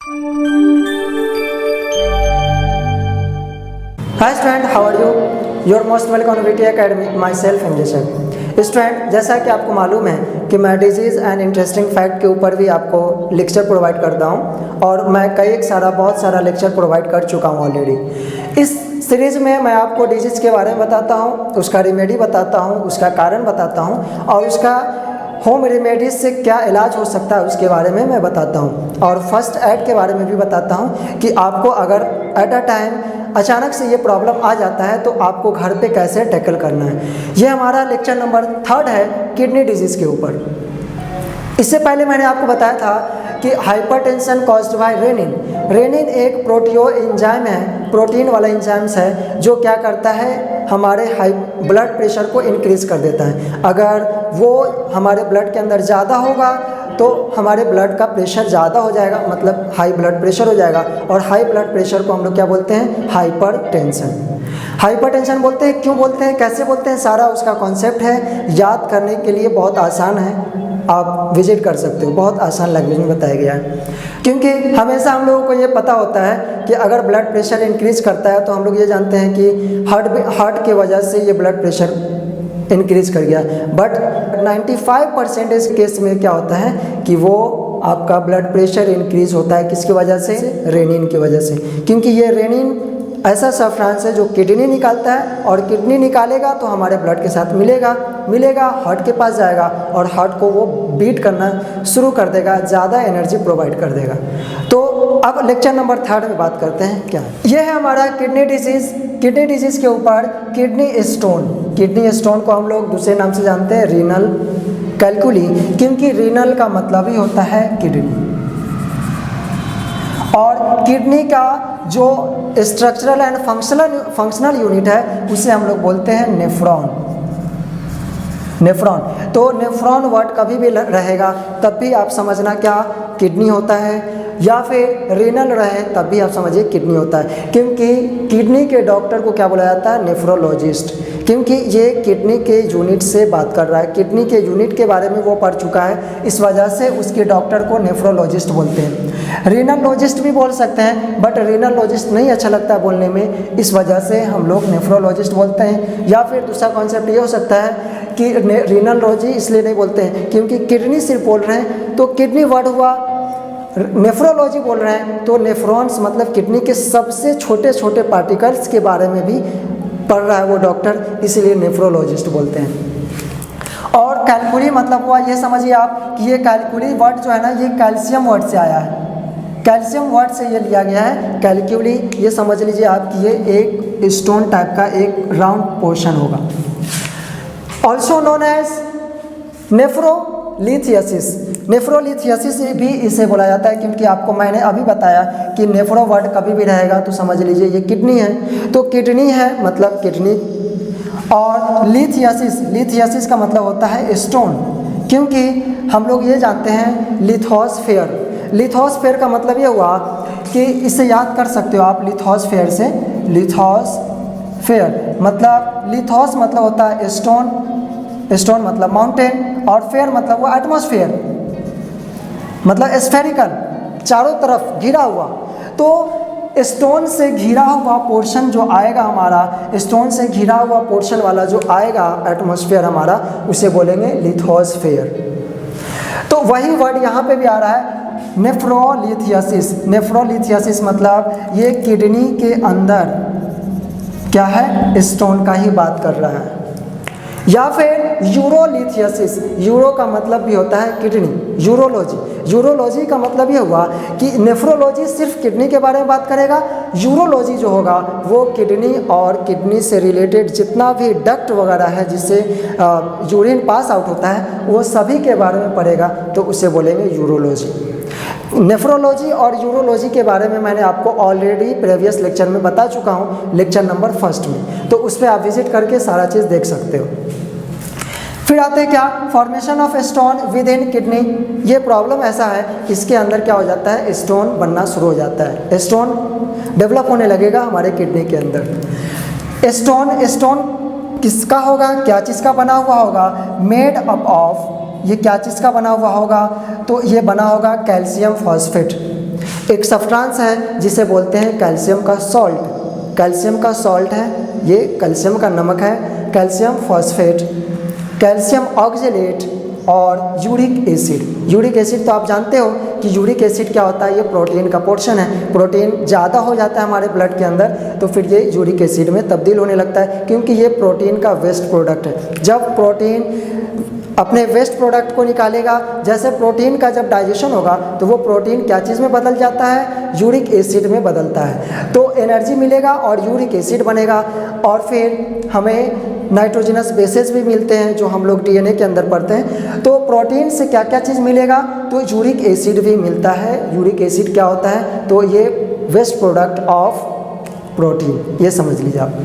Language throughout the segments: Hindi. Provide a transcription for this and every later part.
Hi student, how are you? Your most welcome to VT Academy, myself English. Student, जैसा कि आपको मालूम है कि मैं डिजीज़ एंड इंटरेस्टिंग फैक्ट के ऊपर भी आपको लेक्चर प्रोवाइड करता हूं और मैं बहुत सारा लेक्चर प्रोवाइड कर चुका हूं ऑलरेडी। इस सीरीज़ में मैं आपको डिजीज़ के बारे में बताता हूं, उसका रेमेडी बताता हूं, उसका कारण बताता हूं और उसका होम रेमेडीज़ से क्या इलाज हो सकता है उसके बारे में मैं बताता हूं और फर्स्ट एड के बारे में भी बताता हूं कि आपको अगर एट अ टाइम अचानक से ये प्रॉब्लम आ जाता है तो आपको घर पे कैसे टैकल करना है। ये हमारा लेक्चर नंबर 3 है किडनी डिजीज़ के ऊपर। इससे पहले मैंने आपको बताया था कि hypertension caused by renin. Renin एक प्रोटियो एंजाइम है, प्रोटीन वाला एंजाइम्स है जो क्या करता है, हमारे हाई ब्लड प्रेशर को इंक्रीज़ कर देता है। अगर वो हमारे ब्लड के अंदर ज़्यादा होगा तो हमारे ब्लड का प्रेशर ज़्यादा हो जाएगा, मतलब हाई ब्लड प्रेशर हो जाएगा। और हाई ब्लड प्रेशर को हम लोग क्या बोलते हैं? हाइपरटेंशन। हाइपरटेंशन बोलते हैं, क्यों बोलते हैं, कैसे बोलते हैं, सारा उसका कॉन्सेप्ट है। याद करने के लिए बहुत आसान है, आप विजिट कर सकते हो, बहुत आसान लैंग्वेज में बताया गया है। क्योंकि हमेशा हम लोगों को ये पता होता है कि अगर ब्लड प्रेशर इंक्रीज़ करता है तो हम लोग ये जानते हैं कि हार्ट की वजह से ये ब्लड प्रेशर इंक्रीज़ कर गया। बट 95% केस में क्या होता है कि वो आपका ब्लड प्रेशर इंक्रीज़ होता है किसकी वजह से? रेनिन की वजह से। क्योंकि ये रेनिन ऐसा सब्सटेंस है जो किडनी निकालता है और किडनी निकालेगा तो हमारे ब्लड के साथ मिलेगा हार्ट के पास जाएगा और हार्ट को वो बीट करना शुरू कर देगा, ज़्यादा एनर्जी प्रोवाइड कर देगा। तो अब लेक्चर नंबर 3 में बात करते हैं क्या है। ये है हमारा किडनी डिजीज़। किडनी डिजीज़ के ऊपर किडनी स्टोन। किडनी स्टोन को हम लोग दूसरे नाम से जानते हैं रीनल कैल्कुली, क्योंकि रीनल का मतलब ही होता है किडनी। और किडनी का जो स्ट्रक्चरल एंड फंक्शनल यूनिट है उसे हम लोग बोलते हैं नेफ्रॉन। तो नेफ्रॉन वर्ड कभी भी रहेगा तब भी आप समझना क्या किडनी होता है, या फिर रीनल रहे तब भी आप समझिए किडनी होता है। क्योंकि किडनी के डॉक्टर को क्या बोला जाता है? नेफ्रोलॉजिस्ट। क्योंकि ये किडनी के यूनिट से बात कर रहा है, किडनी के यूनिट के बारे में वो पढ़ चुका है, इस वजह से उसके डॉक्टर को नेफ्रोलॉजिस्ट बोलते हैं। रीनलॉजिस्ट भी बोल सकते हैं बट रीनलॉजिस्ट नहीं अच्छा लगता है बोलने में, इस वजह से हम लोग नेफ्रोलॉजिस्ट बोलते हैं। या फिर दूसरा कॉन्सेप्ट ये हो सकता है कि रीनलॉजी इसलिए नहीं बोलते हैं क्योंकि किडनी सिर्फ बोल रहे हैं तो किडनी वर्ड हुआ, नेफ्रोलॉजी बोल रहे हैं तो नेफ्रॉन्स मतलब किडनी के सबसे छोटे छोटे पार्टिकल्स के बारे में भी पढ़ रहा है वो डॉक्टर, इसीलिए नेफ्रोलॉजिस्ट बोलते हैं। और कैलकुली मतलब हुआ, ये समझिए आप कि ये कैलकुली वर्ड जो है ना, ये कैल्शियम वर्ड से आया है। कैल्शियम वर्ड से ये लिया गया है कैलकुली। ये समझ लीजिए आप कि ये एक स्टोन टाइप का एक राउंड पोर्शन होगा। Also known as nephrolithiasis. Nephrolithiasis भी इसे बोला जाता है क्योंकि आपको मैंने अभी बताया कि नेफ्रो वर्ड कभी भी रहेगा तो समझ लीजिए ये किडनी है, तो किडनी है मतलब किडनी। और लिथियासिस का मतलब होता है स्टोन, क्योंकि हम लोग ये जानते हैं लिथोस्फेयर का मतलब ये हुआ कि इसे याद कर सकते हो आप लिथोस्फेयर से। लिथोस्फेयर मतलब लिथोस मतलब होता है स्टोन मतलब माउंटेन, और फेयर मतलब वो एटमॉस्फेयर मतलब स्फेरिकल, चारों तरफ घिरा हुआ। तो स्टोन से घिरा हुआ पोर्शन जो आएगा हमारा, स्टोन से घिरा हुआ पोर्शन वाला जो आएगा एटमॉस्फेयर हमारा, उसे बोलेंगे लिथोस्फेयर। तो वही वर्ड यहाँ पे भी आ रहा है नेफ्रोलिथियासिस। नेफ्रोलिथियासिस मतलब ये किडनी के अंदर क्या है? स्टोन का ही बात कर रहा है। या फिर यूरोलिथियासिस। यूरो का मतलब भी होता है किडनी। यूरोलॉजी का मतलब ये हुआ कि नेफ्रोलॉजी सिर्फ किडनी के बारे में बात करेगा, यूरोलॉजी जो होगा वो किडनी और किडनी से रिलेटेड जितना भी डक्ट वगैरह है जिससे यूरिन पास आउट होता है वो सभी के बारे में पढ़ेगा, तो उसे बोलेंगे यूरोलॉजी। नेफ्रोलॉजी और यूरोलॉजी के बारे में मैंने आपको ऑलरेडी प्रीवियस लेक्चर में बता चुका हूँ, लेक्चर नंबर 1 में, तो उस पर आप विजिट करके सारा चीज़ देख सकते हो। फिर आते हैं क्या? Formation of stone with in kidney. ये प्रॉब्लम ऐसा है, इसके अंदर क्या हो जाता है? स्टोन बनना शुरू हो जाता है, स्टोन डेवलप होने लगेगा हमारे किडनी के अंदर। स्टोन किसका होगा? क्या चीज़ का बना हुआ होगा? मेड अप ऑफ, ये क्या चीज़ का बना हुआ होगा? तो ये बना होगा कैल्शियम फॉस्फेट। एक सब्सटेंस है जिसे बोलते हैं कैल्शियम का सॉल्ट। कैल्शियम का सॉल्ट है, ये कैल्शियम का नमक है, कैल्शियम फॉस्फेट, कैल्शियम ऑक्जेलेट और यूरिक एसिड। यूरिक एसिड तो आप जानते हो कि यूरिक एसिड क्या होता है, ये प्रोटीन का पोर्शन है। प्रोटीन ज़्यादा हो जाता है हमारे ब्लड के अंदर तो फिर ये यूरिक एसिड में तब्दील होने लगता है, क्योंकि ये प्रोटीन का वेस्ट प्रोडक्ट है। जब प्रोटीन अपने वेस्ट प्रोडक्ट को निकालेगा, जैसे प्रोटीन का जब डाइजेशन होगा तो वो प्रोटीन क्या चीज़ में बदल जाता है, यूरिक एसिड में बदलता है। तो एनर्जी मिलेगा और यूरिक एसिड बनेगा और फिर हमें नाइट्रोजनस बेसेस भी मिलते हैं जो हम लोग डीएनए के अंदर पढ़ते हैं। तो प्रोटीन से क्या क्या चीज़ मिलेगा, तो यूरिक एसिड भी मिलता है। यूरिक एसिड क्या होता है, तो ये वेस्ट प्रोडक्ट ऑफ प्रोटीन, ये समझ लीजिए आप।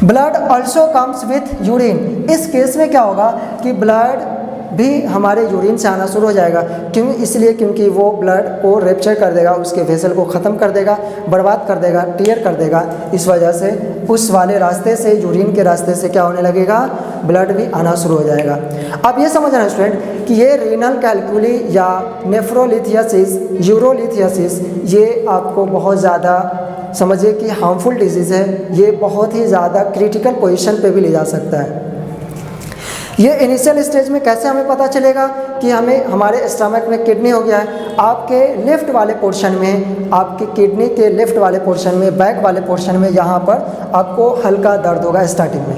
Blood also comes with urine. इस केस में क्या होगा कि ब्लड भी हमारे यूरिन से आना शुरू हो जाएगा। क्यों, इसलिए क्योंकि वो ब्लड को रेप्चर कर देगा, उसके वेसल को ख़त्म कर देगा, बर्बाद कर देगा, टीयर कर देगा। इस वजह से उस वाले रास्ते से, यूरिन के रास्ते से क्या होने लगेगा, ब्लड भी आना शुरू हो जाएगा। अब ये समझना स्टूडेंट कि ये रीनल कैल्कुली या नेफ्रोलिथियासिस, यूरोलिथियासिस, ये आपको बहुत ज़्यादा समझिए कि हार्मफुल डिजीज़ है। ये बहुत ही ज़्यादा क्रिटिकल पोजीशन पे भी ले जा सकता है। ये इनिशियल स्टेज में कैसे हमें पता चलेगा कि हमें हमारे स्टमक में किडनी हो गया है। आपके लेफ़्ट वाले पोर्शन में, आपकी किडनी के लेफ़्ट वाले पोर्शन में, बैक वाले पोर्शन में, यहाँ पर आपको हल्का दर्द होगा। स्टार्टिंग में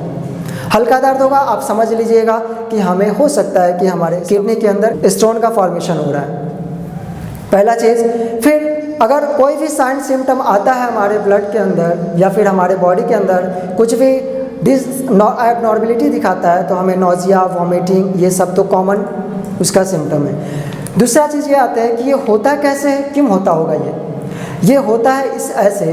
हल्का दर्द होगा, आप समझ लीजिएगा कि हमें हो सकता है कि हमारे किडनी के अंदर स्टोन का फॉर्मेशन हो रहा है, पहला चीज़। फिर अगर कोई भी साइन सिम्टम आता है हमारे ब्लड के अंदर या फिर हमारे बॉडी के अंदर कुछ भी एबनॉर्मेलिटी दिखाता है तो हमें नोजिया, वॉमिटिंग, ये सब तो कॉमन उसका सिम्टम है। दूसरा चीज़ ये आता है कि ये होता कैसे है, क्यों होता होगा ये होता है इस ऐसे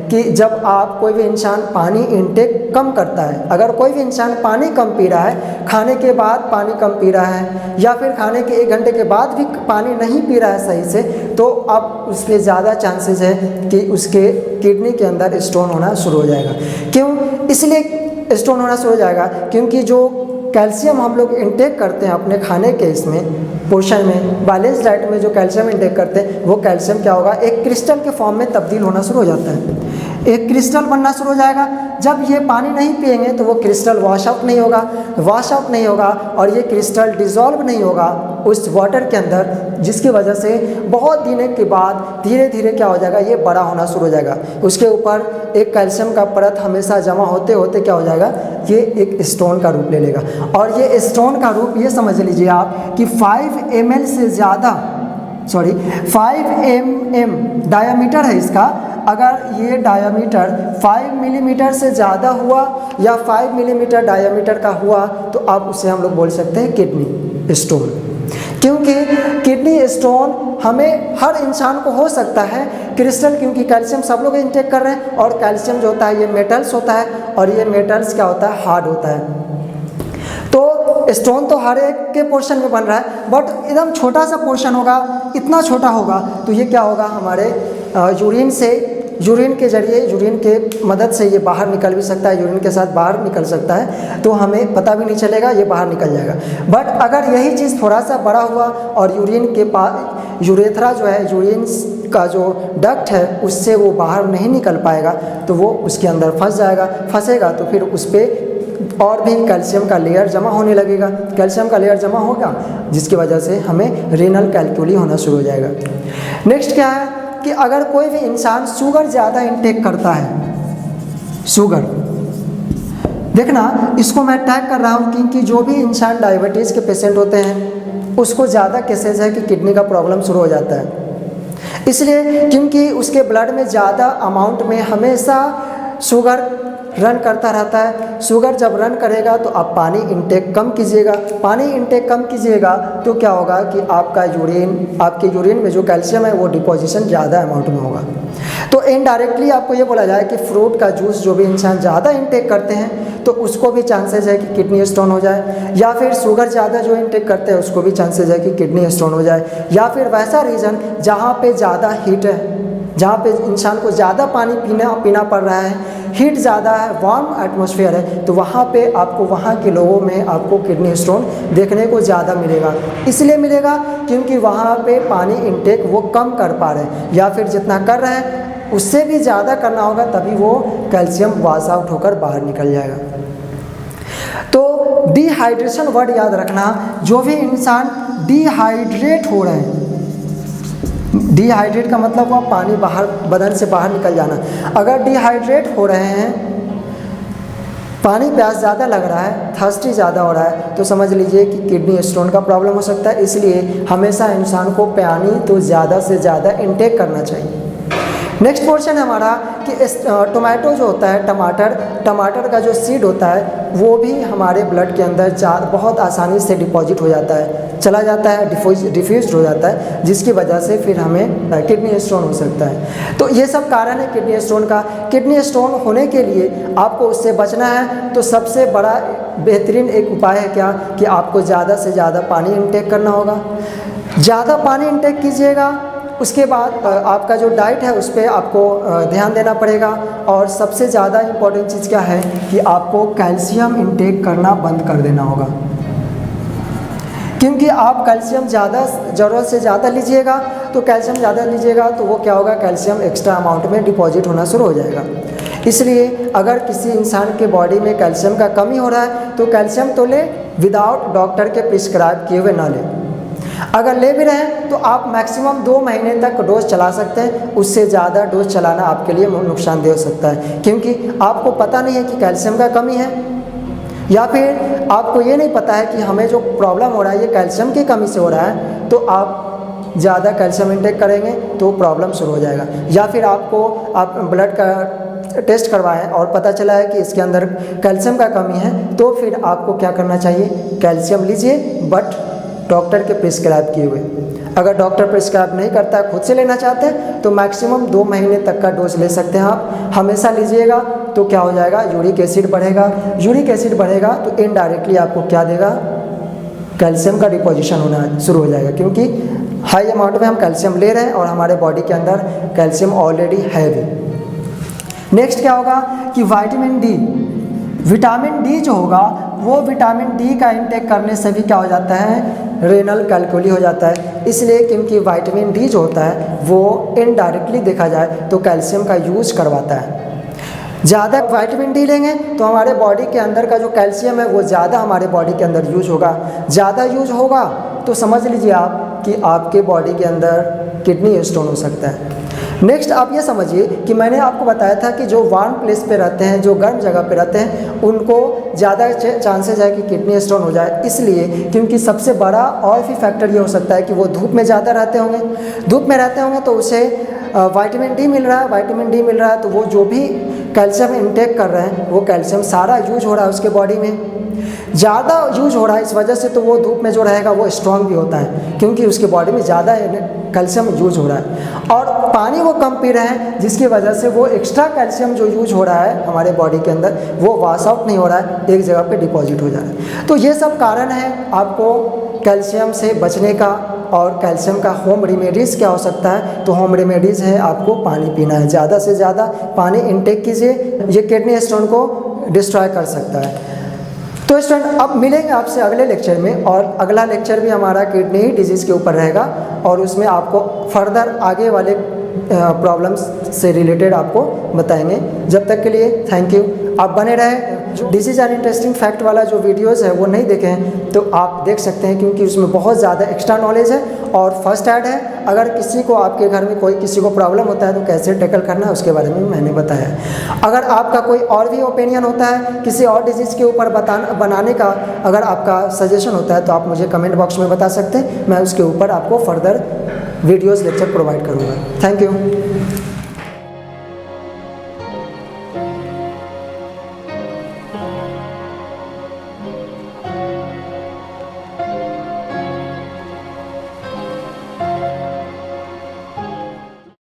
कि जब आप कोई भी इंसान पानी इंटेक कम करता है, अगर कोई भी इंसान पानी कम पी रहा है, खाने के बाद पानी कम पी रहा है या फिर खाने के 1 घंटे के बाद भी पानी नहीं पी रहा है सही से, तो अब उस पर ज़्यादा चांसेस है कि उसके किडनी के अंदर स्टोन होना शुरू हो जाएगा। क्यों, इसलिए स्टोन होना शुरू हो जाएगा क्योंकि जो कैल्शियम हम लोग इंटेक करते हैं अपने खाने के इसमें पोर्शन में, बैलेंस डाइट में जो कैल्शियम इंटेक करते हैं, वो कैल्शियम क्या होगा, एक क्रिस्टल के फॉर्म में तब्दील होना शुरू हो जाता है, एक क्रिस्टल बनना शुरू हो जाएगा। जब ये पानी नहीं पिएंगे तो वो क्रिस्टल वॉश आउट नहीं होगा और ये क्रिस्टल डिज़ोल्व नहीं होगा उस वाटर के अंदर, जिसकी वजह से बहुत दिनों के बाद धीरे धीरे क्या हो जाएगा, ये बड़ा होना शुरू हो जाएगा। उसके ऊपर एक कैल्शियम का परत हमेशा जमा होते होते क्या हो जाएगा, ये एक स्टोन का रूप ले लेगा। और ये स्टोन का रूप ये समझ लीजिए आप कि 5 ml से ज़्यादा 5 mm डायामीटर है इसका। अगर ये डायामीटर 5 मिलीमीटर से ज़्यादा हुआ या 5 मिलीमीटर डायामीटर का हुआ तो आप उसे हम लोग बोल सकते हैं किडनी स्टोन। क्योंकि किडनी स्टोन हमें हर इंसान को हो सकता है। क्रिस्टल, क्योंकि कैल्शियम सब लोग इंटेक कर रहे हैं और कैल्शियम जो होता है ये मेटल्स होता है और ये मेटल्स क्या होता है, हार्ड होता है। तो स्टोन तो हर एक के पोर्शन में बन रहा है, बट एकदम छोटा सा पोर्शन होगा, इतना छोटा होगा तो ये क्या होगा, हमारे यूरिन के जरिए, यूरिन के मदद से ये बाहर निकल भी सकता है, यूरिन के साथ बाहर निकल सकता है, तो हमें पता भी नहीं चलेगा, ये बाहर निकल जाएगा। बट अगर यही चीज़ थोड़ा सा बड़ा हुआ और यूरिन के पास यूरेथ्रा जो है, यूरिन का जो डक्ट है, उससे वो बाहर नहीं निकल पाएगा तो वो उसके अंदर फंसेगा तो फिर उस पर और भी कैल्शियम का लेयर जमा होने लगेगा। कैल्शियम का लेयर जमा होगा जिसकी वजह से हमें रीनल कैल्कुली होना शुरू हो जाएगा। नेक्स्ट क्या है कि अगर कोई भी इंसान शुगर ज़्यादा इंटेक करता है, शुगर देखना, इसको मैं टैग कर रहा हूँ क्योंकि जो भी इंसान डायबिटीज़ के पेशेंट होते हैं उसको ज़्यादा केसेस है कि किडनी का प्रॉब्लम शुरू हो जाता है। इसलिए क्योंकि उसके ब्लड में ज़्यादा अमाउंट में हमेशा शुगर रन करता रहता है। शुगर जब रन करेगा तो आप पानी इंटेक कम कीजिएगा। पानी इंटेक कम कीजिएगा तो क्या होगा कि आपके यूरिन में जो कैल्शियम है वो डिपोजिशन ज़्यादा अमाउंट में होगा। तो इनडायरेक्टली आपको ये बोला जाए कि फ्रूट का जूस जो भी इंसान ज़्यादा इंटेक करते हैं तो उसको भी चांसेस है कि किडनी स्टोन हो जाए, या फिर शुगर ज़्यादा जो इंटेक करते हैं उसको भी चांसेस है कि किडनी स्टोन हो जाए, या फिर वैसा रीज़न जहाँ पे ज़्यादा हीट है, जहाँ पे इंसान को ज़्यादा पानी पीना पड़ रहा है, हीट ज़्यादा है, वार्म एटमॉस्फेयर है, तो वहाँ पे आपको वहाँ के लोगों में आपको किडनी स्टोन देखने को ज़्यादा मिलेगा। इसलिए मिलेगा क्योंकि वहाँ पे पानी इनटेक वो कम कर पा रहे हैं, या फिर जितना कर रहे हैं उससे भी ज़्यादा करना होगा, तभी वो कैल्शियम वॉश आउट होकर बाहर निकल जाएगा। तो डिहाइड्रेशन वर्ड याद रखना, जो भी इंसान डिहाइड्रेट हो रहे हैं, डिहाइड्रेट का मतलब हुआ पानी बाहर, बदन से बाहर निकल जाना। अगर डिहाइड्रेट हो रहे हैं, पानी प्यास ज़्यादा लग रहा है, थर्स्टी ज़्यादा हो रहा है, तो समझ लीजिए कि किडनी स्टोन का प्रॉब्लम हो सकता है। इसलिए हमेशा इंसान को पानी तो ज़्यादा से ज़्यादा इनटेक करना चाहिए। नेक्स्ट पोर्शन है हमारा कि टोमेटो जो होता है, टमाटर का जो सीड होता है वो भी हमारे ब्लड के अंदर बहुत आसानी से डिपॉजिट हो जाता है, चला जाता है, डिफ्यूज हो जाता है, जिसकी वजह से फिर हमें किडनी स्टोन हो सकता है। तो ये सब कारण है किडनी स्टोन का। किडनी स्टोन होने के लिए आपको उससे बचना है, तो सबसे बड़ा बेहतरीन एक उपाय है क्या, कि आपको ज़्यादा से ज़्यादा पानी इनटेक करना होगा। ज़्यादा पानी इनटेक कीजिएगा, उसके बाद आपका जो डाइट है उस पर आपको ध्यान देना पड़ेगा। और सबसे ज़्यादा इम्पॉर्टेंट चीज़ क्या है कि आपको कैल्शियम इनटेक करना बंद कर देना होगा, क्योंकि आप कैल्शियम ज़्यादा ज़रूरत से ज़्यादा लीजिएगा, तो कैल्शियम ज़्यादा लीजिएगा तो वो क्या होगा, कैल्शियम एक्स्ट्रा अमाउंट में डिपॉजिट होना शुरू हो जाएगा। इसलिए अगर किसी इंसान के बॉडी में कैल्शियम का कमी हो रहा है तो कैल्शियम तो ले, विदाउट डॉक्टर के प्रिस्क्राइब किए हुए ना ले। अगर ले भी रहे हैं तो आप मैक्सिमम 2 महीने तक डोज चला सकते हैं, उससे ज़्यादा डोज चलाना आपके लिए नुकसानदेह हो सकता है, क्योंकि आपको पता नहीं है कि कैल्शियम का कमी है, या फिर आपको ये नहीं पता है कि हमें जो प्रॉब्लम हो रहा है ये कैल्शियम की कमी से हो रहा है, तो आप ज़्यादा कैल्शियम इंटेक करेंगे तो प्रॉब्लम शुरू हो जाएगा। या फिर आप ब्लड का टेस्ट करवाएं और पता चला है कि इसके अंदर कैल्शियम का कमी है, तो फिर आपको क्या करना चाहिए, कैल्शियम लीजिए, बट डॉक्टर के प्रिस्क्राइब किए हुए। अगर डॉक्टर प्रिस्क्राइब नहीं करता है, खुद से लेना चाहते हैं, तो मैक्सिमम 2 महीने तक का डोज ले सकते हैं आप। हमेशा लीजिएगा तो क्या हो जाएगा, यूरिक एसिड बढ़ेगा। यूरिक एसिड बढ़ेगा तो इनडायरेक्टली आपको क्या देगा, कैल्शियम का डिपोजिशन होना शुरू हो जाएगा, क्योंकि हाई अमाउंट में हम कैल्शियम ले रहे हैं और हमारे बॉडी के अंदर कैल्शियम ऑलरेडी है भी। नेक्स्ट क्या होगा कि विटामिन डी जो होगा, वो विटामिन डी का इंटेक करने से भी क्या हो जाता है, रेनल कैल्कुली हो जाता है। इसलिए क्योंकि विटामिन डी जो होता है वो इनडायरेक्टली देखा जाए तो कैल्शियम का यूज करवाता है। ज़्यादा विटामिन डी लेंगे तो हमारे बॉडी के अंदर का जो कैल्शियम है वो ज़्यादा हमारे बॉडी के अंदर यूज होगा। ज़्यादा यूज होगा तो समझ लीजिए आप कि आपके बॉडी के अंदर किडनी स्टोन हो सकता है। नेक्स्ट आप ये समझिए कि मैंने आपको बताया था कि जो वार्म प्लेस पे रहते हैं, जो गर्म जगह पे रहते हैं, उनको ज़्यादा चांसेस है कि किडनी स्टोन हो जाए। इसलिए क्योंकि सबसे बड़ा और भी फैक्टर ये हो सकता है कि वो धूप में ज़्यादा रहते होंगे। धूप में रहते होंगे तो उसे विटामिन डी मिल रहा है, विटामिन डी मिल रहा है तो वो जो भी कैल्शियम इंटेक कर रहे हैं वो कैल्शियम सारा यूज हो रहा है उसके बॉडी में, ज़्यादा यूज हो रहा है। इस वजह से तो वो धूप में जो रहेगा वो स्ट्रांग भी होता है, क्योंकि उसके बॉडी में ज़्यादा कैल्शियम यूज हो रहा है। और पानी वो कम पी रहे हैं, जिसकी वजह से वो एक्स्ट्रा कैल्शियम जो यूज हो रहा है हमारे बॉडी के अंदर वो वॉश आउट नहीं हो रहा है, एक जगह पे डिपॉजिट हो जा रहा है। तो ये सब कारण है आपको कैल्शियम से बचने का। और कैल्शियम का होम रेमेडीज़ क्या हो सकता है, तो होम रेमेडीज़ है आपको पानी पीना है, ज़्यादा से ज़्यादा पानी इनटेक कीजिए, ये किडनी स्टोन को डिस्ट्रॉय कर सकता है। तो स्टूडेंट अब मिलेंगे आपसे अगले लेक्चर में, और अगला लेक्चर भी हमारा किडनी डिजीज़ के ऊपर रहेगा, और उसमें आपको फर्दर आगे वाले प्रॉब्लम्स से रिलेटेड आपको बताएंगे। जब तक के लिए थैंक यू। आप बने रहे। जो डिजीज़ एंड इंटरेस्टिंग फैक्ट वाला जो वीडियोस है वो नहीं देखे हैं तो आप देख सकते हैं, क्योंकि उसमें बहुत ज़्यादा एक्स्ट्रा नॉलेज है और फर्स्ट एड है। अगर किसी को आपके घर में कोई किसी को प्रॉब्लम होता है तो कैसे टैकल करना है उसके बारे में मैंने बताया है। अगर आपका कोई और भी ओपिनियन होता है किसी और डिजीज़ के ऊपर बनाने का, अगर आपका सजेशन होता है तो आप मुझे कमेंट बॉक्स में बता सकते हैं, मैं उसके ऊपर आपको फर्दर वीडियोज़ लेक्चर प्रोवाइड करूँगा। Thank you.